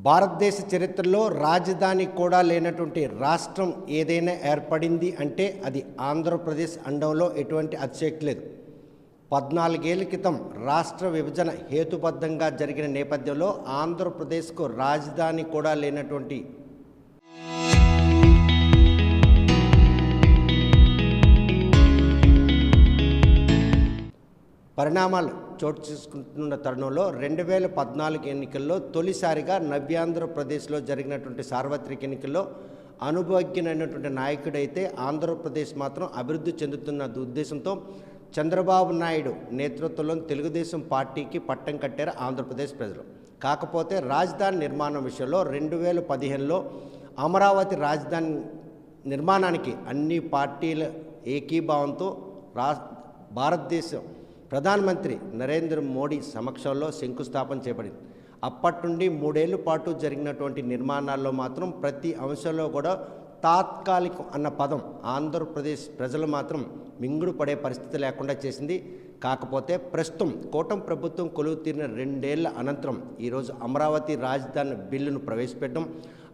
భారతదేశ చరిత్రలో రాజధాని కూడా లేనటువంటి రాష్ట్రం ఏదైనా ఏర్పడింది అంటే అది ఆంధ్రప్రదేశ్ అనడంలో ఎటువంటి అతిశయోక్తి లేదు. 14 ఏళ్ల క్రితం రాష్ట్ర విభజన హేతుబద్ధంగా జరిగిన నేపథ్యంలో ఆంధ్రప్రదేశ్కు రాజధాని కూడా లేనటువంటి పరిణామాలు చోటు చేసుకుంటున్న తరుణంలో 2014 ఎన్నికల్లో తొలిసారిగా నవ్యాంధ్రప్రదేశ్లో జరిగినటువంటి సార్వత్రిక ఎన్నికల్లో అనుభవజ్ఞునైనటువంటి నాయకుడైతే ఆంధ్రప్రదేశ్ మాత్రం అభివృద్ధి చెందుతున్న ఉద్దేశంతో చంద్రబాబు నాయుడు నేతృత్వంలో తెలుగుదేశం పార్టీకి పట్టం కట్టారు ఆంధ్రప్రదేశ్ ప్రజలు. కాకపోతే రాజధాని నిర్మాణం విషయంలో 2015లో అమరావతి రాజధాని నిర్మాణానికి అన్ని పార్టీల ఏకీభావంతో భారతదేశం ప్రధానమంత్రి నరేంద్ర మోడీ సమక్షంలో శంకుస్థాపన చేపడింది. అప్పటి నుండి 3 ఏళ్ల పాటు జరిగినటువంటి నిర్మాణాల్లో మాత్రం ప్రతి అంశంలో కూడా తాత్కాలికం అన్న పదం ఆంధ్రప్రదేశ్ ప్రజలు మాత్రం మింగుడు పడే పరిస్థితి లేకుండా చేసింది. కాకపోతే ప్రస్తుతం కూటమి ప్రభుత్వం కొలువు తీరిన 2 ఏళ్ల అనంతరం ఈరోజు అమరావతి రాజధాని బిల్లును ప్రవేశపెట్టడం,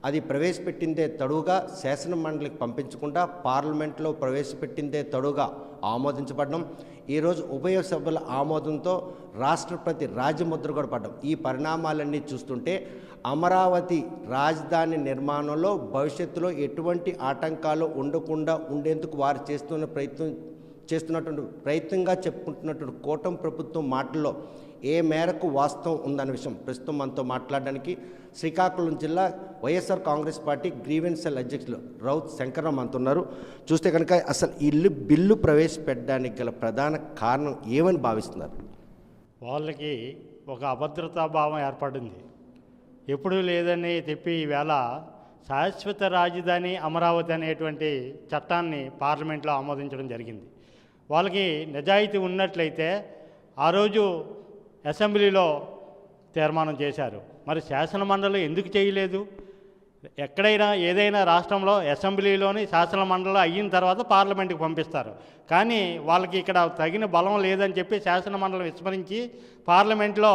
అది ప్రవేశపెట్టిందే తడువుగా శాసన మండలికి పంపించకుండా పార్లమెంట్లో ప్రవేశపెట్టిందే తడువుగా ఆమోదించబడడం, ఈరోజు ఉభయ సభల ఆమోదంతో రాష్ట్రపతి రాజముద్ర కూడా పడ్డం. ఈ పరిణామాలన్నీ చూస్తుంటే అమరావతి రాజధాని నిర్మాణంలో భవిష్యత్తులో ఎటువంటి ఆటంకాలు ఉండకుండా ఉండేందుకు వారు చేస్తున్నటువంటి ప్రయత్నంగా చెప్పుకుంటున్నటువంటి కూటమి ప్రభుత్వం మాటల్లో ఏ మేరకు వాస్తవం ఉందన్న విషయం ప్రస్తుతం మనతో మాట్లాడడానికి శ్రీకాకుళం జిల్లా YSR Congress party grievance cell అధ్యక్షులు రౌత్ శంకరరావు అంటున్నారు. చూస్తే కనుక అసలు బిల్లు ప్రవేశపెట్టడానికి గల ప్రధాన కారణం ఏమని భావిస్తున్నారు? వాళ్ళకి ఒక అభద్రతా భావం ఏర్పడింది. ఎప్పుడూ లేదని చెప్పి ఈవేళ శాశ్వత రాజధాని అమరావతి అనేటువంటి చట్టాన్ని పార్లమెంట్లో ఆమోదించడం జరిగింది. వాళ్ళకి నిజాయితీ ఉన్నట్లయితే ఆ రోజు అసెంబ్లీలో తీర్మానం చేశారు. మరి శాసనమండలి ఎందుకు చేయలేదు? ఎక్కడైనా ఏదైనా రాష్ట్రంలో అసెంబ్లీలోని శాసనమండలి అయిన తర్వాత పార్లమెంట్కి పంపిస్తారు. కానీ వాళ్ళకి ఇక్కడ తగిన బలం లేదని చెప్పి శాసనమండలి విస్మరించి పార్లమెంట్లో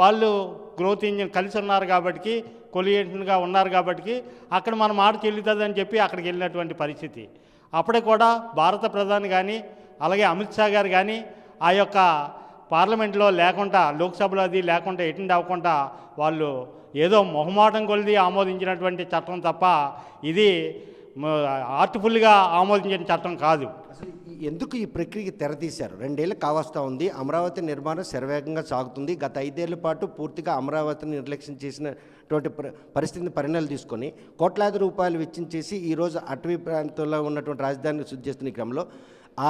వాళ్ళు గ్రోత్ ఇంజిన్ కలిసి ఉన్నారు కాబట్టి కొలియేషన్గా ఉన్నారు కాబట్టి అక్కడ మన మాట చెల్లుతుందని చెప్పి అక్కడికి వెళ్ళినటువంటి పరిస్థితి. అప్పుడే కూడా భారత ప్రధాని కానీ అలాగే అమిత్ షా గారు కానీ ఆ యొక్క పార్లమెంట్లో లేకుండా లోక్సభలో అది లేకుండా అటెండ్ అవ్వకుండా వాళ్ళు ఏదో మొహమాటం కొలిది ఆమోదించినటువంటి చట్టం తప్ప ఇది ఆర్టిఫుల్గా ఆమోదించిన చట్టం కాదు. అసలు ఎందుకు ఈ ప్రక్రియకి తెరతీశారు? 2 ఏళ్ళు కావస్తూ ఉంది. అమరావతి నిర్మాణం శరవేగంగా సాగుతుంది. గత 5 ఏళ్ల పాటు పూర్తిగా అమరావతిని నిర్లక్ష్యం చేసినటువంటి పరిస్థితిని పరిణామాలు తీసుకొని కోట్లాది రూపాయలు వెచ్చించేసి ఈరోజు అటవీ ప్రాంతంలో ఉన్నటువంటి రాజధానిని శుద్ధి చేస్తున్న క్రమంలో ఆ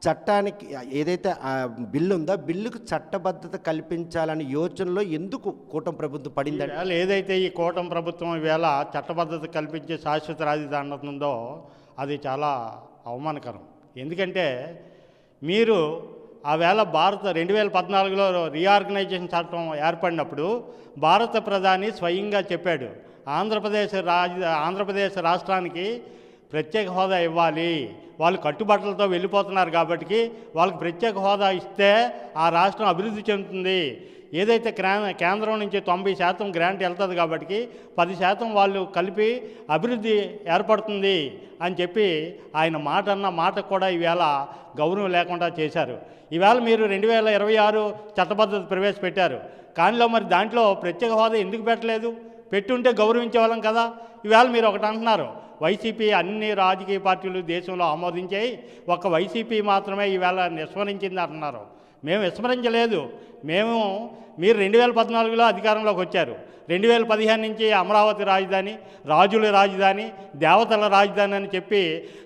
చట్టానికి ఏదైతే ఆ బిల్లు ఉందో బిల్లుకు చట్టబద్ధత కల్పించాలనే యోచనలో ఎందుకు కూటమి ప్రభుత్వం పడిందంటే, ఏదైతే ఈ కూటమి ప్రభుత్వం ఈవేళ చట్టబద్ధత కల్పించే శాశ్వత రాజధాని ఉందో అది చాలా అవమానకరం. ఎందుకంటే మీరు ఆవేళ 2014లో రీఆర్గనైజేషన్ చట్టం ఏర్పడినప్పుడు భారత ప్రధాని స్వయంగా చెప్పాడు, ఆంధ్రప్రదేశ్ రాష్ట్రానికి ప్రత్యేక హోదా ఇవ్వాలి, వాళ్ళు కట్టుబట్టలతో వెళ్ళిపోతున్నారు కాబట్టి వాళ్ళకి ప్రత్యేక హోదా ఇస్తే ఆ రాష్ట్రం అభివృద్ధి చెందుతుంది. ఏదైతే కేంద్రం నుంచి 90% గ్రాంట్ వెళ్తుంది కాబట్టి 10% వాళ్ళు కలిపి అభివృద్ధి ఏర్పడుతుంది అని చెప్పి ఆయన మాట అన్న మాట కూడా ఈవేళ గౌరవం లేకుండా చేశారు. ఈవేళ మీరు 2026 చట్టబద్ధత ప్రవేశపెట్టారు. కానీలో మరి దాంట్లో ప్రత్యేక హోదా ఎందుకు పెట్టలేదు? పెట్టుంటే గౌరవించే వాళ్ళం కదా. ఈవేళ మీరు ఒకటి అంటున్నారు, వైసీపీ అన్ని రాజకీయ పార్టీలు దేశంలో ఆమోదించాయి, ఒక్క వైసీపీ మాత్రమే ఈవేళ విస్మరించింది అంటున్నారు. మేము విస్మరించలేదు. మీరు 2014లో అధికారంలోకి వచ్చారు. 2015 నుంచి అమరావతి రాజధాని, రాజుల రాజధాని, దేవతల రాజధాని అని చెప్పి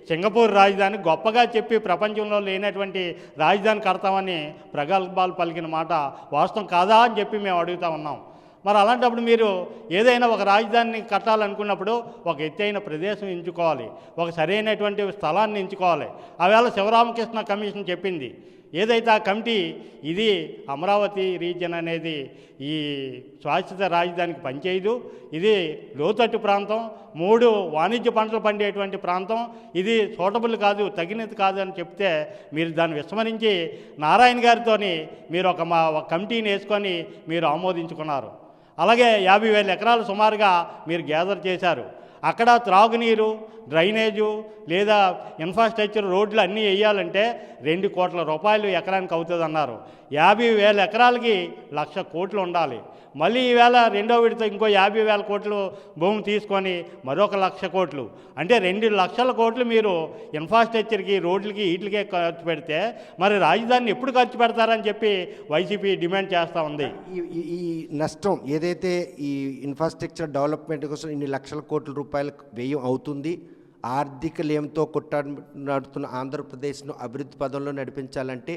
సింగపూర్ రాజధాని గొప్పగా చెప్పి ప్రపంచంలో లేనటువంటి రాజధాని కడతామని ప్రగల్భాలు పలికిన మాట వాస్తవం కాదా అని చెప్పి మేము అడుగుతూ ఉన్నాం. మరి అలాంటప్పుడు మీరు ఏదైనా ఒక రాజధానిని కట్టాలనుకున్నప్పుడు ఒక ఎత్తైన ప్రదేశం ఎంచుకోవాలి, ఒక సరైనటువంటి స్థలాన్ని ఎంచుకోవాలి. ఆవేళ శివరామకృష్ణ కమిషన్ చెప్పింది. ఏదైతే ఆ కమిటీ ఇది అమరావతి రీజియన్ అనేది ఈ శాశ్వత రాజధానికి పనిచేయదు, ఇది లోతట్టు ప్రాంతం, 3 వాణిజ్య పంటలు పండేటువంటి ప్రాంతం, ఇది సూటబుల్ కాదు, తగినది కాదు అని చెప్తే మీరు దాన్ని విస్మరించి నారాయణ గారితో మీరు ఒక కమిటీని వేసుకొని మీరు ఆమోదించుకున్నారు. అలాగే 50,000 ఎకరాలు సుమారుగా మీరు గ్యాదర్ చేశారు. అక్కడ త్రాగునీరు, డ్రైనేజు లేదా ఇన్ఫ్రాస్ట్రక్చర్, రోడ్లు అన్నీ వేయాలంటే 2 కోట్ల రూపాయలు ఎకరానికి అవుతుంది అన్నారు. 50,000 ఎకరాలకి 1,00,000 కోట్లు ఉండాలి. మళ్ళీ ఈవేళ రెండో విడత ఇంకో 50,000 కోట్లు భూమి తీసుకొని మరొక 1,00,000 కోట్లు, అంటే 2,00,000 కోట్లు మీరు ఇన్ఫ్రాస్ట్రక్చర్కి, రోడ్లకి, వీటికే ఖర్చు పెడితే మరి రాజధానిని ఎప్పుడు ఖర్చు పెడతారని చెప్పి వైసీపీ డిమాండ్ చేస్తూ ఉంది. ఈ నష్టం ఏదైతే ఈ ఇన్ఫ్రాస్ట్రక్చర్ డెవలప్మెంట్ కోసం ఇన్ని లక్షల కోట్ల రూపాయలు వ్యయం అవుతుంది, ఆర్థిక లేమితో కొట్టాడుతున్న ఆంధ్రప్రదేశ్ను అభివృద్ధి పదంలో నడిపించాలంటే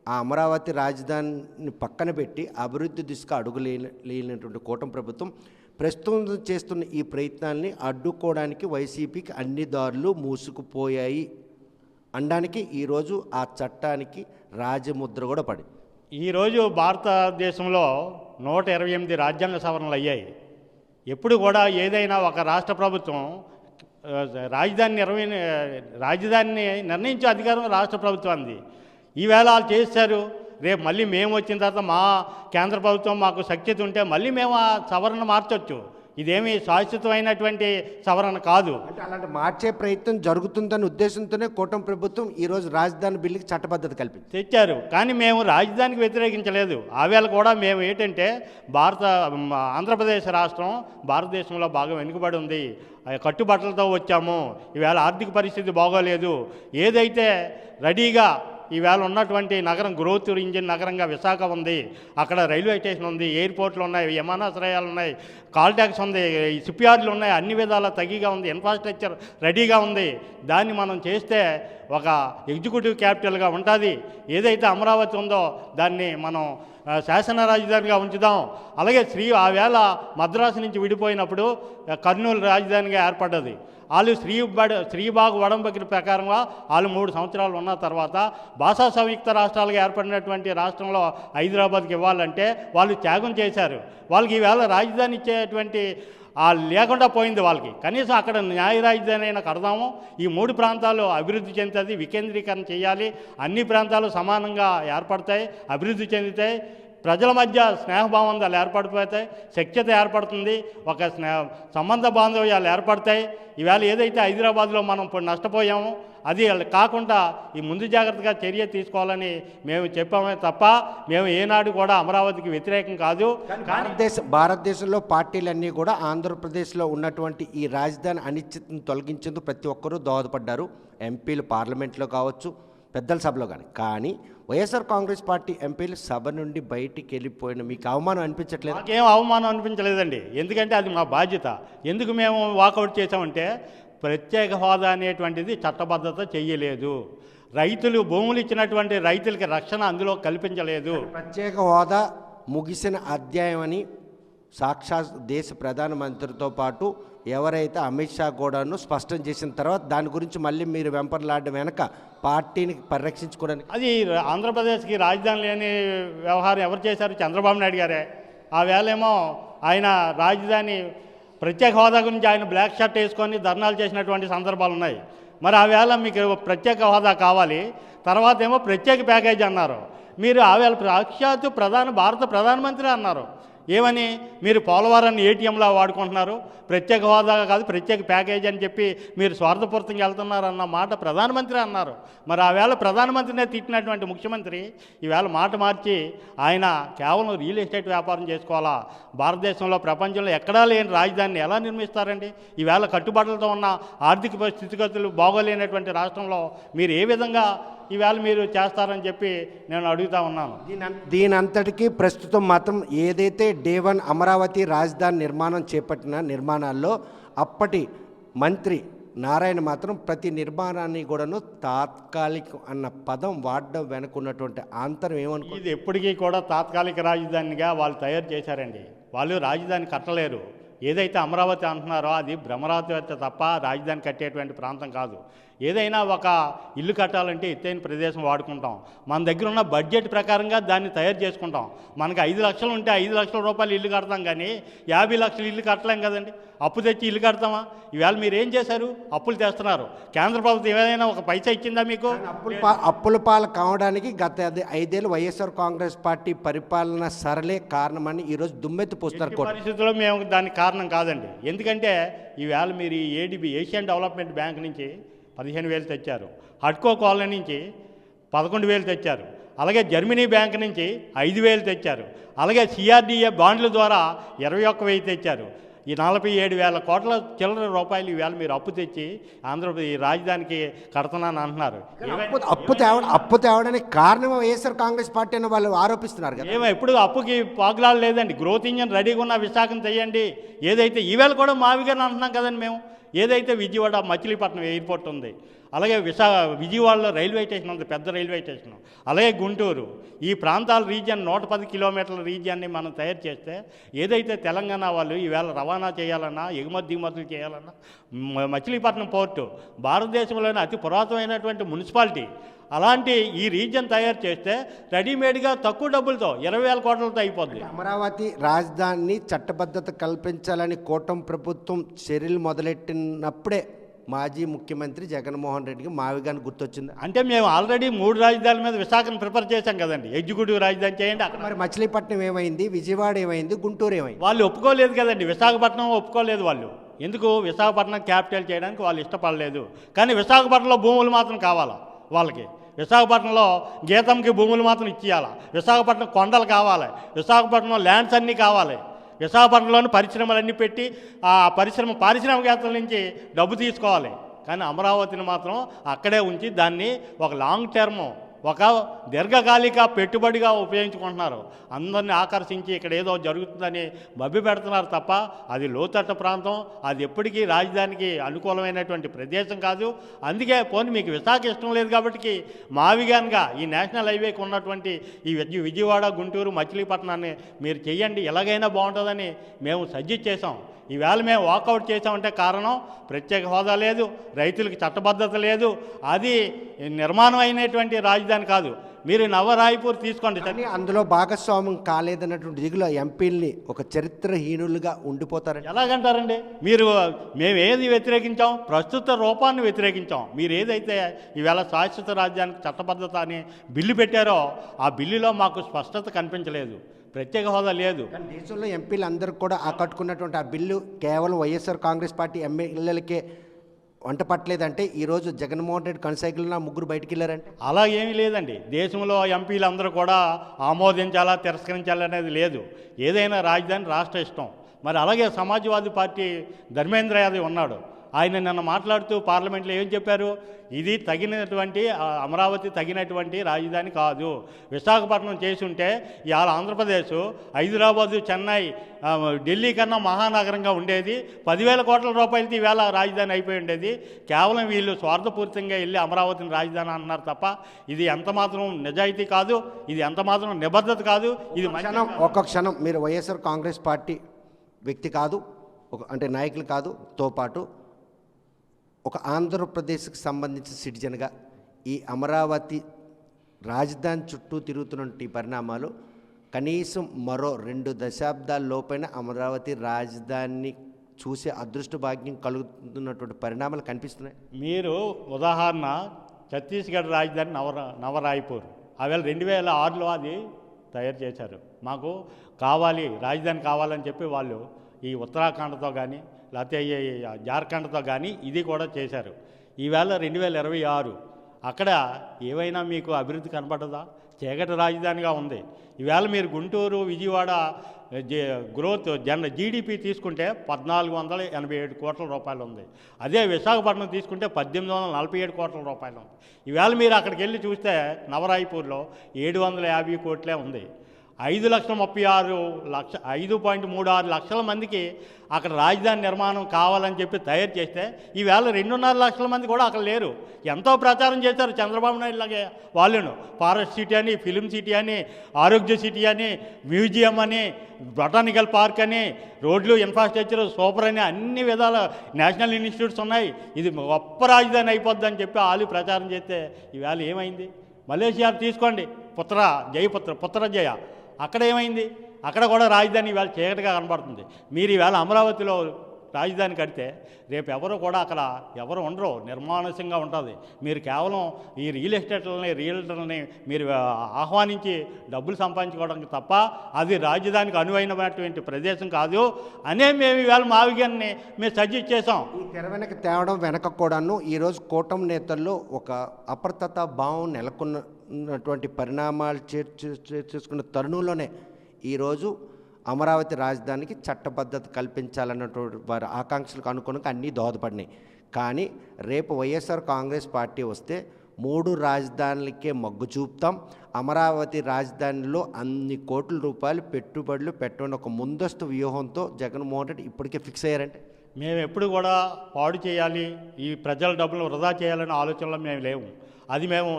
ఆ అమరావతి రాజధానిని పక్కన పెట్టి అభివృద్ధి దిశగా లేనటువంటి కూటమి ప్రభుత్వం ప్రస్తుతం చేస్తున్న ఈ ప్రయత్నాల్ని అడ్డుకోవడానికి వైసీపీకి అన్ని దారులు మూసుకుపోయాయి అనడానికి ఈరోజు ఆ చట్టానికి రాజముద్ర కూడా పడి ఈరోజు భారతదేశంలో 128 రాజ్యాంగ సవరణలు అయ్యాయి. ఎప్పుడు కూడా ఏదైనా ఒక రాష్ట్ర ప్రభుత్వం రాజధానిని నిర్ణయించే అధికారం రాష్ట్ర ప్రభుత్వానికి. ఈవేళ వాళ్ళు చేశారు, రేపు మళ్ళీ మేము వచ్చిన తర్వాత మా కేంద్ర ప్రభుత్వం మాకు శక్తి ఉంటే మళ్ళీ మేము ఆ సవరణ మార్చొచ్చు. ఇదేమీ శాశ్వతమైనటువంటి సవరణ కాదు. అంటే అలాంటి మార్చే ప్రయత్నం జరుగుతుందనే ఉద్దేశంతోనే కూటమి ప్రభుత్వం ఈరోజు రాజధాని బిల్లుకి చట్టబద్ధత కల్పించింది, తెచ్చారు. కానీ మేము రాజధానికి వ్యతిరేకించలేదు. ఆవేళ కూడా మేము ఏంటంటే ఆంధ్రప్రదేశ్ రాష్ట్రం భారతదేశంలో బాగా వెనుకబడి ఉంది, కట్టుబట్టలతో వచ్చాము, ఈవేళ ఆర్థిక పరిస్థితి బాగోలేదు, ఏదైతే రెడీగా ఈవేళ ఉన్నటువంటి నగరం గ్రోత్ ఇంజిన్ నగరంగా విశాఖ ఉంది, అక్కడ రైల్వే స్టేషన్ ఉంది, ఎయిర్పోర్ట్లు ఉన్నాయి, విమానాశ్రయాలు ఉన్నాయి, కాల్ ట్యాక్స్ ఉంది, షిప్ యార్డులు ఉన్నాయి, అన్ని విధాలా తగిగా ఉంది, ఇన్ఫ్రాస్ట్రక్చర్ రెడీగా ఉంది. దాన్ని మనం చేస్తే ఒక ఎగ్జిక్యూటివ్ క్యాపిటల్గా ఉంటుంది. ఏదైతే అమరావతి ఉందో దాన్ని మనం శాసన రాజధానిగా ఉంచుదాం. అలాగే ఆవేళ మద్రాసు నుంచి విడిపోయినప్పుడు కర్నూలు రాజధానిగా ఏర్పడ్డది. వాళ్ళు శ్రీబాగ్ వడంబడిక ప్రకారంగా వాళ్ళు 3 సంవత్సరాలు ఉన్న తర్వాత భాషా సంయుక్త రాష్ట్రాలుగా ఏర్పడినటువంటి రాష్ట్రంలో హైదరాబాద్కి ఇవ్వాలంటే వాళ్ళు త్యాగం చేశారు. వాళ్ళకి ఈవేళ రాజధాని ఇచ్చేటువంటి లేకుండా పోయింది వాళ్ళకి. కనీసం అక్కడ న్యాయ రాజధాని అయినా కడదాము. ఈ 3 ప్రాంతాలు అభివృద్ధి చెందుతుంది, వికేంద్రీకరణ చేయాలి, అన్ని ప్రాంతాలు సమానంగా ఏర్పడతాయి, అభివృద్ధి చెందుతాయి, ప్రజల మధ్య స్నేహభావందాలు ఏర్పడిపోతాయి, శక్యత ఏర్పడుతుంది, ఒక సంబంధ బాంధవ్యాలు ఏర్పడతాయి. ఈవేళ ఏదైతే హైదరాబాద్లో మనం ఇప్పుడు నష్టపోయామో అది కాకుండా ఈ ముందు జాగ్రత్తగా చర్య తీసుకోవాలని మేము చెప్పామే తప్ప మేము ఏనాడు కూడా అమరావతికి వ్యతిరేకం కాదు. భారతదేశంలో పార్టీలన్నీ కూడా ఆంధ్రప్రదేశ్లో ఉన్నటువంటి ఈ రాజధాని అనిశ్చితిని తొలగించేందుకు ప్రతి ఒక్కరూ దోహదపడ్డారు. ఎంపీలు పార్లమెంట్లో కావచ్చు, పెద్దల సభలో కానీ వైఎస్ఆర్ కాంగ్రెస్ పార్టీ ఎంపీలు సభ నుండి బయటికి వెళ్ళిపోయిన మీకు అవమానం అనిపించట్లేదు? మాకేం అవమానం అనిపించలేదండి, ఎందుకంటే అది మా బాధ్యత. ఎందుకు మేము వాకౌట్ చేసామంటే ప్రత్యేక హోదా అనేటువంటిది చట్టబద్ధత చెయ్యలేదు, రైతులు భూములు ఇచ్చినటువంటి రైతులకి రక్షణ అందులో కల్పించలేదు. ప్రత్యేక హోదా ముగిసిన అధ్యాయం అని సాక్షాత్ దేశ ప్రధానమంత్రితో పాటు ఎవరైతే అమిత్ షా కూడాను స్పష్టం చేసిన తర్వాత దాని గురించి మళ్ళీ మీరు వెంపర్లాడడం వెనక పార్టీని పరిరక్షించుకోవడానికి అది ఆంధ్రప్రదేశ్కి రాజధాని లేని వ్యవహారం ఎవరు చేశారు? చంద్రబాబు నాయుడు గారే. ఆ వేళేమో ఆయన రాజధాని ప్రత్యేక హోదా గురించి ఆయన బ్లాక్ షర్ట్ వేసుకొని ధర్నాలు చేసినటువంటి సందర్భాలు ఉన్నాయి. మరి ఆ వేళ మీకు ప్రత్యేక హోదా కావాలి, తర్వాత ఏమో ప్రత్యేక ప్యాకేజీ అన్నారు. మీరు ఆ వేళ సాక్షాత్తు భారత ప్రధానమంత్రి అన్నారు. ఏమని? మీరు పోలవరాన్ని ఏటీఎంలా వాడుకుంటున్నారు, ప్రత్యేక హోదా కాదు ప్రత్యేక ప్యాకేజీ అని చెప్పి మీరు స్వార్థపూరితంగా వెళ్తున్నారన్న మాట ప్రధానమంత్రి అన్నారు. మరి ఆ వేళ ప్రధానమంత్రినే తిట్టినటువంటి ముఖ్యమంత్రి ఈవేళ మాట మార్చి ఆయన కేవలం రియల్ ఎస్టేట్ వ్యాపారం చేసుకోవాలా, భారతదేశంలో ప్రపంచంలో ఎక్కడా లేని రాజధానిని ఎలా నిర్మిస్తారండి? ఈవేళ కట్టుబాట్లతో ఉన్న ఆర్థిక స్థితిగతులు బాగోలేనటువంటి రాష్ట్రంలో మీరు ఏ విధంగా ఈవేళ మీరు చేస్తారని చెప్పి నేను అడుగుతా ఉన్నాను. దీని అంతటికీ ప్రస్తుతం మాత్రం ఏదైతే డే 1 అమరావతి రాజధాని నిర్మాణం చేపట్టిన నిర్మాణాల్లో అప్పటి మంత్రి నారాయణ మాత్రం ప్రతి నిర్మాణాన్ని కూడాను తాత్కాలికం అన్న పదం వాడడం వెనుకున్నటువంటి ఆంతరం ఏమనుకో, ఇది ఎప్పటికీ కూడా తాత్కాలిక రాజధానిగా వాళ్ళు తయారు చేశారండి. వాళ్ళు రాజధాని కట్టలేరు. ఏదైతే అమరావతి అంటున్నారో అది భ్రమరావతి తప్ప రాజధాని కట్టేటువంటి ప్రాంతం కాదు. ఏదైనా ఒక ఇల్లు కట్టాలంటే ఎత్తైన ప్రదేశం వాడుకుంటాం. మన దగ్గర ఉన్న బడ్జెట్ ప్రకారంగా దాన్ని తయారు చేసుకుంటాం. మనకి 5 లక్షలు ఉంటే 5 లక్షల రూపాయలు ఇల్లు కడతాం, కానీ 50 లక్షలు ఇల్లు కట్టలేం కదండి. అప్పు తెచ్చి ఇల్లు కడతామా? ఈవేళ మీరు ఏం చేశారు? అప్పులు తెస్తున్నారు. కేంద్ర ప్రభుత్వం ఏదైనా ఒక పైసా ఇచ్చిందా మీకు? అప్పుల పాలు కావడానికి గత 5 ఏళ్ళు వైఎస్ఆర్ కాంగ్రెస్ పార్టీ పరిపాలన సరళే కారణమని ఈరోజు దుమ్మెత్తి పోస్తున్నారు. పరిస్థితుల్లో మేము దానికి కారణం కాదండి. ఎందుకంటే ఈవేళ మీరు ఈ ఏడీబీ ఏషియన్ డెవలప్మెంట్ బ్యాంక్ నుంచి 15,000 తెచ్చారు, హడ్కో కాలనీ నుంచి 11,000 తెచ్చారు, అలాగే జర్మనీ బ్యాంక్ నుంచి 5,000 తెచ్చారు, అలాగే సిఆర్డీఏ బాండ్ల ద్వారా 21,000 తెచ్చారు. ఈ 47,000 కోట్ల చిల్లర రూపాయలు ఈవేళ మీరు అప్పు తెచ్చి ఆంధ్రప్రదేశ్ రాజధానికి కడుతున్నాను అంటున్నారు. అప్పు తేవడానికి కారణం వైఎస్ఆర్ కాంగ్రెస్ పార్టీ అని వాళ్ళు ఆరోపిస్తున్నారు కదా. ఏమో ఎప్పుడు అప్పుకి పాకులాలు లేదండి. గ్రోత్ ఇంజన్ రెడీగా ఉన్న విశాఖను చేయండి. ఏదైతే ఈవేళ కూడా మావిగానే అంటున్నాం కదండి మేము. ఏదైతే విజయవాడ మచిలీపట్నం ఎయిర్పోర్ట్ ఉంది, అలాగే విజయవాడలో రైల్వే స్టేషన్ ఉంది, పెద్ద రైల్వే స్టేషన్, అలాగే గుంటూరు, ఈ ప్రాంతాల రీజియన్ 110 కిలోమీటర్ల రీజియన్ని మనం తయారు చేస్తే ఏదైతే తెలంగాణ వాళ్ళు ఈవేళ రవాణా చేయాలన్నా, ఎగుమతి దిగుమతులు చేయాలన్నా, మచిలీపట్నం పోర్టు భారతదేశంలోనే అతి పురాతనమైనటువంటి మున్సిపాలిటీ, అలాంటి ఈ రీజియన్ తయారు చేస్తే రెడీమేడ్గా తక్కువ డబ్బులతో 20,000 కోట్లతో అయిపోద్ది. అమరావతి రాజధానిని చట్టబద్ధత కల్పించాలని కూటమి ప్రభుత్వం చర్యలు మొదలెట్టినప్పుడే మాజీ ముఖ్యమంత్రి జగన్మోహన్ రెడ్డికి మావిగాని గుర్తొచ్చింది. అంటే మేము ఆల్రెడీ 3 రాజధానుల మీద విశాఖను ప్రిపేర్ చేశాం కదండి. ఎగ్జిక్యూటివ్ రాజధాని చేయండి. అక్కడ మరి మచిలీపట్నం ఏమైంది, విజయవాడ ఏమైంది, గుంటూరు ఏమైంది? వాళ్ళు ఒప్పుకోలేదు కదండి. విశాఖపట్నం ఒప్పుకోలేదు వాళ్ళు. ఎందుకు? విశాఖపట్నం క్యాపిటల్ చేయడానికి వాళ్ళు ఇష్టపడలేదు. కానీ విశాఖపట్నంలో భూములు మాత్రం కావాలా వాళ్ళకి. విశాఖపట్నంలో గీతంకి భూములు మాత్రం ఇచ్చేయాలి. విశాఖపట్నం కొండలు కావాలి. విశాఖపట్నం ల్యాండ్స్ అన్నీ కావాలి. విశాఖపట్నంలోని పరిశ్రమలన్నీ పెట్టి ఆ పారిశ్రామికవేత్తల నుంచి డబ్బు తీసుకోవాలి. కానీ అమరావతిని మాత్రం అక్కడే ఉంచి దాన్ని ఒక లాంగ్ టర్మ్, ఒక దీర్ఘకాలిక పెట్టుబడిగా ఉపయోగించుకుంటున్నారు. అందరిని ఆకర్షించి ఇక్కడ ఏదో జరుగుతుందని మభ్య పెడుతున్నారు తప్ప అది లోతట్ట ప్రాంతం, అది ఎప్పటికీ రాజధానికి అనుకూలమైనటువంటి ప్రదేశం కాదు. అందుకే పోనీ మీకు విశాఖ ఇష్టం లేదు కాబట్టి మావిగాన్గా ఈ నేషనల్ హైవేకి ఉన్నటువంటి ఈ విజయవాడ, గుంటూరు, మచిలీపట్నాన్ని మీరు చెయ్యండి, ఎలాగైనా బాగుంటుందని మేము సజెస్ట్ చేసాం. ఈవేళ మేము వాకౌట్ చేసామంటే కారణం ప్రత్యేక హోదా లేదు, రైతులకు చట్టబద్ధత లేదు, అది నిర్మాణం అయినటువంటి రాజధాని కాదు. మీరు నవరాయపూర్ తీసుకోండి, కానీ అందులో భాగస్వామ్యం కాలేదన్నటువంటి దిగులో ఎంపీల్ని ఒక చరిత్రహీనులుగా ఉండిపోతారు. ఎలాగంటారండి మీరు? మేము ఏది వ్యతిరేకించాం? ప్రస్తుత రూపాన్ని వ్యతిరేకించాం. మీరు ఏదైతే ఈవేళ శాశ్వత రాజ్యానికి చట్టబద్ధత అని బిల్లు పెట్టారో ఆ బిల్లులో మాకు స్పష్టత కనిపించలేదు. ప్రత్యేక హోదా లేదు. దేశంలో ఎంపీలు అందరూ కూడా ఆకట్టుకున్నటువంటి ఆ బిల్లు కేవలం వైఎస్ఆర్ కాంగ్రెస్ పార్టీ ఎమ్మెల్యేలకే వంట పట్టలేదంటే ఈరోజు జగన్మోహన్ రెడ్డి కనసైకిల్ 3 బయటికి వెళ్ళారంటే అలా ఏమీ లేదండి. దేశంలో ఎంపీలు అందరూ కూడా ఆమోదించాలా, తిరస్కరించాలనేది లేదు. ఏదైనా రాజధాని రాష్ట్ర ఇష్టం. మరి అలాగే సమాజ్వాదీ పార్టీ ధర్మేంద్ర యాదవ్ ఉన్నాడు. ఆయన నిన్న మాట్లాడుతూ పార్లమెంట్లో ఏం చెప్పారు? ఇది తగినటువంటి అమరావతి తగినటువంటి రాజధాని కాదు. విశాఖపట్నం చేసి ఉంటే ఇవాళ ఆంధ్రప్రదేశ్, హైదరాబాదు, చెన్నై, ఢిల్లీ కన్నా మహానగరంగా ఉండేది. 10,000 కోట్ల రూపాయలతో ఈవేళ రాజధాని అయిపోయి ఉండేది. కేవలం వీళ్ళు స్వార్థపూరితంగా వెళ్ళి అమరావతిని రాజధాని అన్నారు తప్ప ఇది ఎంతమాత్రం నిజాయితీ కాదు, ఇది ఎంతమాత్రం నిబద్ధత కాదు. ఇది ఒక్క క్షణం మీరు వైఎస్ఆర్ కాంగ్రెస్ పార్టీ వ్యక్తి కాదు, అంటే నాయకులు కాదు, తో పాటు ఒక ఆంధ్రప్రదేశ్కి సంబంధించిన సిటిజన్గా ఈ అమరావతి రాజధాని చుట్టూ తిరుగుతున్నటువంటి పరిణామాలు కనీసం మరో 2 దశాబ్దాల లోపైన అమరావతి రాజధానిని చూసే అదృష్ట భాగ్యం కలుగుతున్నటువంటి పరిణామాలు కనిపిస్తున్నాయి. మీరు ఉదాహరణ ఛత్తీస్గఢ్ రాజధాని నవరాయ్పూర్, అవేళ 2006లో అది తయారు చేశారు. మాకు కావాలి రాజధాని కావాలని చెప్పి వాళ్ళు ఈ ఉత్తరాఖండ్తో కానీ లేకపోతే జార్ఖండ్తో కానీ ఇది కూడా చేశారు. ఈవేళ 2026 అక్కడ ఏవైనా మీకు అభివృద్ధి కనపడదా? చీకటి రాజధానిగా ఉంది. ఈవేళ మీరు గుంటూరు, విజయవాడ గ్రోత్ జీడిపి తీసుకుంటే 1,487 కోట్ల రూపాయలు ఉంది. అదే విశాఖపట్నం తీసుకుంటే 1,847 కోట్ల రూపాయలు ఉంది. ఈవేళ మీరు అక్కడికి వెళ్ళి చూస్తే నవరాయ్పూర్లో 750 కోట్లే ఉంది. 5,36,5.36 లక్షల మందికి అక్కడ రాజధాని నిర్మాణం కావాలని చెప్పి తయారు చేస్తే ఈవేళ 2.5 లక్షల మంది కూడా అక్కడ లేరు. ఎంతో ప్రచారం చేశారు చంద్రబాబు నాయుడు లాగే వాళ్ళను. ఫారెస్ట్ సిటీ అని, ఫిలిం సిటీ అని, ఆరోగ్య సిటీ అని, మ్యూజియం అని, బొటానికల్ పార్క్ అని, రోడ్లు ఇన్ఫ్రాస్ట్రక్చర్ సూపర్ అని అన్ని విధాల నేషనల్ ఇన్స్టిట్యూట్స్ ఉన్నాయి. ఇది గొప్ప రాజధాని అయిపోద్దని చెప్పి వాళ్ళు ప్రచారం చేస్తే ఈవేళ ఏమైంది? మలేషియా తీసుకోండి, పుత్ర జయ, అక్కడ ఏమైంది? అక్కడ కూడా రాజధాని ఈవేళ చీకటిగా కనబడుతుంది. మీరు ఈవేళ అమరావతిలో రాజధాని కడితే రేపు ఎవరు కూడా అక్కడ ఎవరు ఉండరు, నిర్మానుష్యంగా ఉంటుంది. మీరు కేవలం ఈ రియల్టర్లని మీరు ఆహ్వానించి డబ్బులు సంపాదించుకోవడానికి తప్ప అది రాజధానికి అనువైనటువంటి ప్రదేశం కాదు అనే మేము ఈవేళ మావిగాన్ని మేము సజెస్ట్ చేసాం. ఈ తెర వెనక తేవడం వెనక కూడాను ఈరోజు కూటమి నేతల్లో ఒక అప్రతత భావం నెలకొన్నటువంటి పరిణామాలు చేసుకున్న తరుణంలోనే ఈరోజు అమరావతి రాజధానికి చట్టబద్ధత కల్పించాలన్నటువంటి వారి ఆకాంక్షలకు అనుగుణంగా అన్నీ దోహదపడినాయి. కానీ రేపు వైఎస్ఆర్ కాంగ్రెస్ పార్టీ వస్తే 3 రాజధానులకే మొగ్గు చూపుతాం, అమరావతి రాజధానిలో అన్ని కోట్ల రూపాయలు పెట్టుబడులు పెట్టమని ఒక ముందస్తు వ్యూహంతో జగన్మోహన్ రెడ్డి ఇప్పటికే ఫిక్స్ అయ్యారంటే మేము ఎప్పుడు కూడా పాడు చేయాలి, ఈ ప్రజల డబ్బులు వృధా చేయాలనే ఆలోచనలో మేము లేవు. అది మేము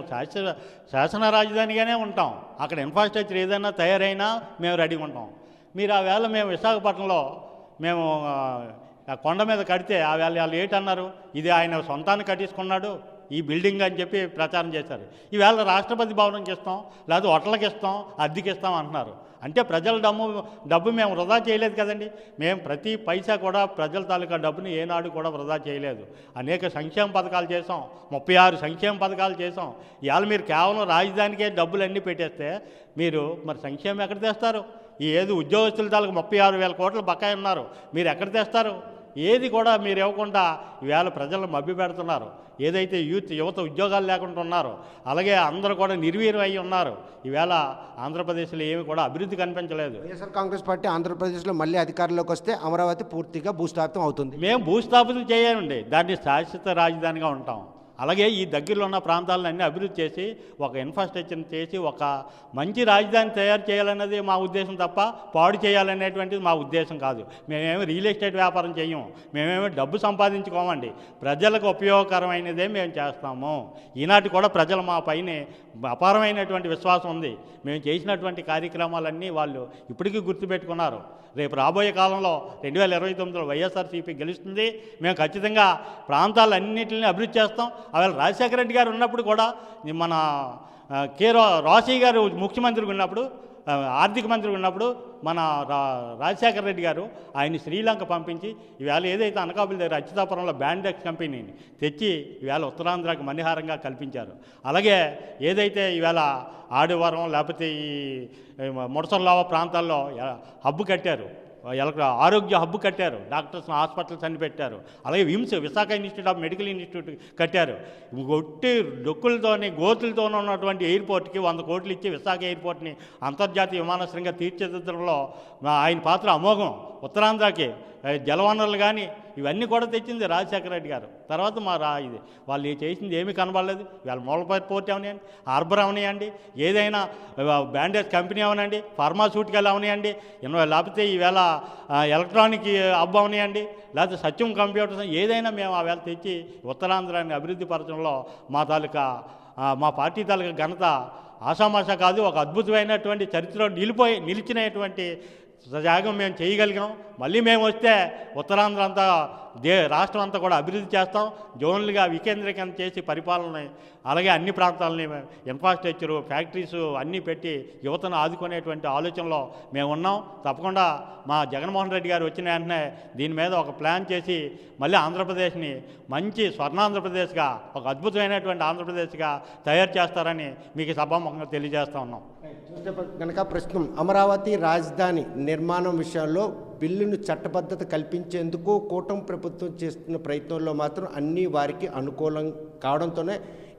శాసన రాజధానిగానే ఉంటాం. అక్కడ ఇన్ఫ్రాస్ట్రక్చర్ ఏదైనా తయారైనా మేము రెడీగా ఉంటాం. మీరు ఆ వేళ మేము విశాఖపట్నంలో మేము కొండ మీద కడితే ఆ వేళ వాళ్ళు ఏంటన్నారు, ఇది ఆయన సొంతాన్ని కట్టించుకున్నాడు ఈ బిల్డింగ్ అని చెప్పి ప్రచారం చేశారు. ఈవేళ రాష్ట్రపతి భవనంకి ఇస్తాం, లేకపోతే హోటల్కి ఇస్తాం, అద్దెకి ఇస్తాం అంటున్నారు. అంటే ప్రజల డబ్బు మేము వృధా చేయలేదు కదండి. మేము ప్రతి పైసా కూడా ప్రజల తాలూకా డబ్బుని ఏనాడు కూడా వృధా చేయలేదు. అనేక సంక్షేమ పథకాలు చేసాం, 36 సంక్షేమ పథకాలు చేసాం. ఇవాళ మీరు కేవలం రాజధానికే డబ్బులు అన్నీ పెట్టేస్తే మీరు మరి సంక్షేమం ఎక్కడ తెస్తారు? ఏది ఉద్యోగస్తుల తాలూకు 36,000 కోట్లు బకాయి ఉన్నారు, మీరు ఎక్కడ తెస్తారు? ఏది కూడా మీరు ఇవ్వకుండా ఈవేళ ప్రజలను మభ్య పెడుతున్నారు. ఏదైతే యువత ఉద్యోగాలు లేకుండా ఉన్నారో అలాగే అందరూ కూడా నిర్వీర్యం అయి ఉన్నారు. ఈవేళ ఆంధ్రప్రదేశ్లో ఏమి కూడా అభివృద్ధి కనిపించలేదు. వైఎస్ఆర్ కాంగ్రెస్ పార్టీ ఆంధ్రప్రదేశ్లో మళ్ళీ అధికారంలోకి వస్తే అమరావతి పూర్తిగా భూస్థాపితం అవుతుంది. మేము భూస్థాపితం చేయండి, దాన్ని శాశ్వత రాజధానిగా ఉంటాం. అలాగే ఈ దగ్గరలో ఉన్న ప్రాంతాలన్నీ అభివృద్ధి చేసి ఒక ఇన్ఫ్రాస్ట్రక్చర్ చేసి ఒక మంచి రాజధాని తయారు చేయాలన్నది మా ఉద్దేశం తప్ప పాడు చేయాలనేటువంటిది మా ఉద్దేశం కాదు. మేమేమి రియల్ ఎస్టేట్ వ్యాపారం చేయము, మేమేమి డబ్బు సంపాదించుకోమండి. ప్రజలకు ఉపయోగకరమైనదే మేము చేస్తాము. ఈనాటి కూడా ప్రజలు మా పైన అపారమైనటువంటి విశ్వాసం ఉంది. మేము చేసినటువంటి కార్యక్రమాలన్నీ వాళ్ళు ఇప్పటికీ గుర్తుపెట్టుకున్నారు. రేపు రాబోయే కాలంలో 2029లో వైఎస్ఆర్సీపీ గెలుస్తుంది. మేము ఖచ్చితంగా ప్రాంతాలన్నింటినీ అభివృద్ధి చేస్తాం. అవేళ రాజశేఖర రెడ్డి గారు ఉన్నప్పుడు కూడా మన రాజశేఖర గారు ముఖ్యమంత్రిగా ఉన్నప్పుడు ఆర్థిక మంత్రి ఉన్నప్పుడు మన రాజశేఖర రెడ్డి గారు ఆయన్ని శ్రీలంక పంపించి ఈవేళ ఏదైతే అనకాపల్లి దగ్గర అచ్యుతాపురంలో బ్యాండెక్స్ కంపెనీని తెచ్చి ఈవేళ ఉత్తరాంధ్రకి మణిహారంగా కల్పించారు. అలాగే ఏదైతే ఈవేళ ఆదివారం లేకపోతే ఈ ముడసర్లావ ప్రాంతాల్లో హబ్బు కట్టారు, ఆరోగ్య హబ్బు కట్టారు, డాక్టర్స్ హాస్పిటల్స్ అన్ని పెట్టారు. అలాగే Visakha institute of medical institute కట్టారు. ఒట్టి డొక్కులతోని గోతులతోనే ఉన్నటువంటి ఎయిర్పోర్ట్కి 100 కోట్లు ఇచ్చి విశాఖ ఎయిర్పోర్ట్ని అంతర్జాతీయ విమానాశ్రయంగా తీర్చిదిద్దడంలో ఆయన పాత్ర అమోఘం. ఉత్తరాంధ్రకి జలవనరులు కానీ ఇవన్నీ కూడా తెచ్చింది రాజశేఖర రెడ్డి గారు. తర్వాత ఇది వాళ్ళు చేసింది ఏమీ కనబడలేదు. వాళ్ళ మూలపై పోర్ట్ అవనియండి, హార్బర్ అవనియండి, ఏదైనా బ్యాండేజ్ కంపెనీ అవనండి, ఫార్మాస్యూటికల్ అవనియండి, లేకపోతే ఈవేళ ఎలక్ట్రానిక్ హబ్ అవనియండి, లేకపోతే సత్యం కంప్యూటర్స్, ఏదైనా మేము ఆ వేళ తెచ్చి ఉత్తరాంధ్రాన్ని అభివృద్ధి పరచడంలో మా పార్టీ తాలూకా ఘనత ఆషామాషా కాదు. ఒక అద్భుతమైనటువంటి చరిత్రలో నిలిచినటువంటి త్యాగం మేము చేయగలిగాం. మళ్ళీ మేము వస్తే ఉత్తరాంధ్ర అంతా రాష్ట్రం అంతా కూడా అభివృద్ధి చేస్తాం. జోన్లుగా వికేంద్రీకరణ చేసి పరిపాలన అలాగే అన్ని ప్రాంతాలని ఇన్ఫ్రాస్ట్రక్చరు ఫ్యాక్టరీస్ అన్నీ పెట్టి యువతను ఆదుకునేటువంటి ఆలోచనలో మేము ఉన్నాం. తప్పకుండా మా జగన్మోహన్ రెడ్డి గారు వచ్చిన వెంటనే దీని మీద ఒక ప్లాన్ చేసి మళ్ళీ ఆంధ్రప్రదేశ్ని మంచి స్వర్ణాంధ్రప్రదేశ్గా ఒక అద్భుతమైనటువంటి ఆంధ్రప్రదేశ్గా తయారు చేస్తారని మీకు సభాముఖంగా తెలియజేస్తూ ఉన్నాం. చూస్తే కనుక ప్రస్తుతం అమరావతి రాజధాని నిర్మాణం విషయంలో బిల్లును చట్టబద్ధత కల్పించేందుకు కూటమి ప్రభుత్వం చేస్తున్న ప్రయత్నంలో మాత్రం అన్నీ వారికి అనుకూలం కావడంతోనే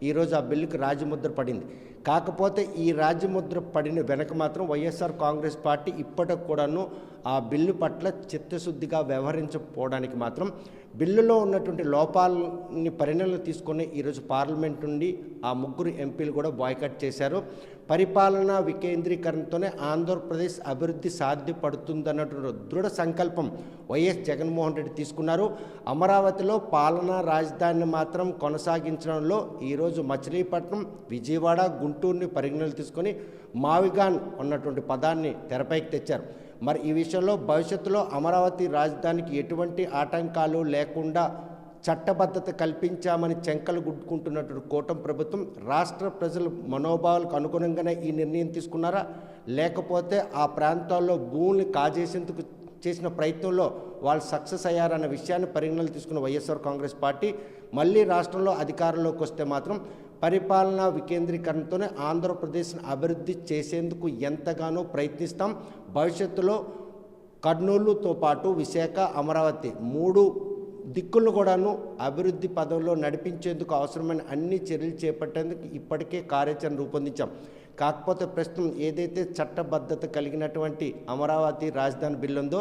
ఈరోజు ఆ బిల్లుకు రాజముద్ర పడింది. కాకపోతే ఈ రాజముద్ర పడిన వెనక మాత్రం వైఎస్ఆర్ కాంగ్రెస్ పార్టీ ఇప్పటికి కూడాను ఆ బిల్లు పట్ల చిత్తశుద్ధిగా వ్యవహరించకపోవడానికి మాత్రం బిల్లులో ఉన్నటువంటి లోపాలని పరిగణనలో తీసుకొని ఈరోజు పార్లమెంట్ నుండి ఆ ముగ్గురు ఎంపీలు కూడా బాయ్కాట్ చేశారు. పరిపాలనా వికేంద్రీకరణతోనే ఆంధ్రప్రదేశ్ అభివృద్ధి సాధ్యపడుతుందన్నటువంటి దృఢ సంకల్పం వైఎస్ జగన్మోహన్ రెడ్డి తీసుకున్నారు. అమరావతిలో పాలనా రాజధానిని మాత్రం కొనసాగించడంలో ఈరోజు మచిలీపట్నం, విజయవాడ, గుంటూరుని పరిగణనలు తీసుకొని మావిగాన్ ఉన్నటువంటి పదాన్ని తెరపైకి తెచ్చారు. మరి ఈ విషయంలో భవిష్యత్తులో అమరావతి రాజధానికి ఎటువంటి ఆటంకాలు లేకుండా చట్టబద్ధత కల్పించామని చెంకలు గుడ్డుకుంటున్నటువంటి కూటమి ప్రభుత్వం రాష్ట్ర ప్రజల మనోభావాలకు అనుగుణంగానే ఈ నిర్ణయం తీసుకున్నారా, లేకపోతే ఆ ప్రాంతాల్లో భూముల్ని కాజేసేందుకు చేసిన ప్రయత్నంలో వాళ్ళు సక్సెస్ అయ్యారన్న విషయాన్ని పరిగణనలు తీసుకున్న వైఎస్ఆర్ కాంగ్రెస్ పార్టీ మళ్ళీ రాష్ట్రంలో అధికారంలోకి వస్తే మాత్రం పరిపాలనా వికేంద్రీకరణతోనే ఆంధ్రప్రదేశ్ను అభివృద్ధి చేసేందుకు ఎంతగానో ప్రయత్నిస్తాం. భవిష్యత్తులో కర్నూలుతో పాటు విశాఖ, అమరావతి 3 దిక్కులను కూడాను అభివృద్ధి పదంలో నడిపించేందుకు అవసరమైన అన్ని చర్యలు చేపట్టేందుకు ఇప్పటికే కార్యాచరణ రూపొందించాం. కాకపోతే ప్రస్తుతం ఏదైతే చట్టబద్ధత కలిగినటువంటి అమరావతి రాజధాని బిల్లు ఉందో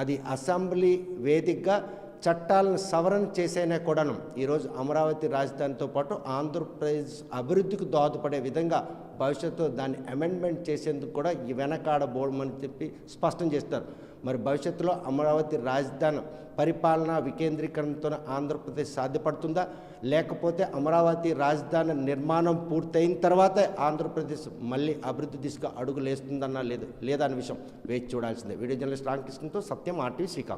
అది అసెంబ్లీ వేదికగా చట్టాలను సవరణ చేసైనా కూడాను ఈరోజు అమరావతి రాజధానితో పాటు ఆంధ్రప్రదేశ్ అభివృద్ధికి దోహదపడే విధంగా భవిష్యత్తులో దాన్ని అమెండ్మెంట్ చేసేందుకు కూడా ఈ వెనకాడబోమని చెప్పి స్పష్టం చేస్తారు. మరి భవిష్యత్తులో అమరావతి రాజధాని పరిపాలనా వికేంద్రీకరణతో ఆంధ్రప్రదేశ్ సాధ్యపడుతుందా, లేకపోతే అమరావతి రాజధాని నిర్మాణం పూర్తయిన తర్వాతే ఆంధ్రప్రదేశ్ మళ్ళీ అభివృద్ధి దిశగా అడుగులేస్తుందన్నా లేదా అనే విషయం వేచి చూడాల్సిందే. వీడియో జర్నలిస్ట్ రామకృష్ణతో సత్యం, RTV శ్రీకాకుళం.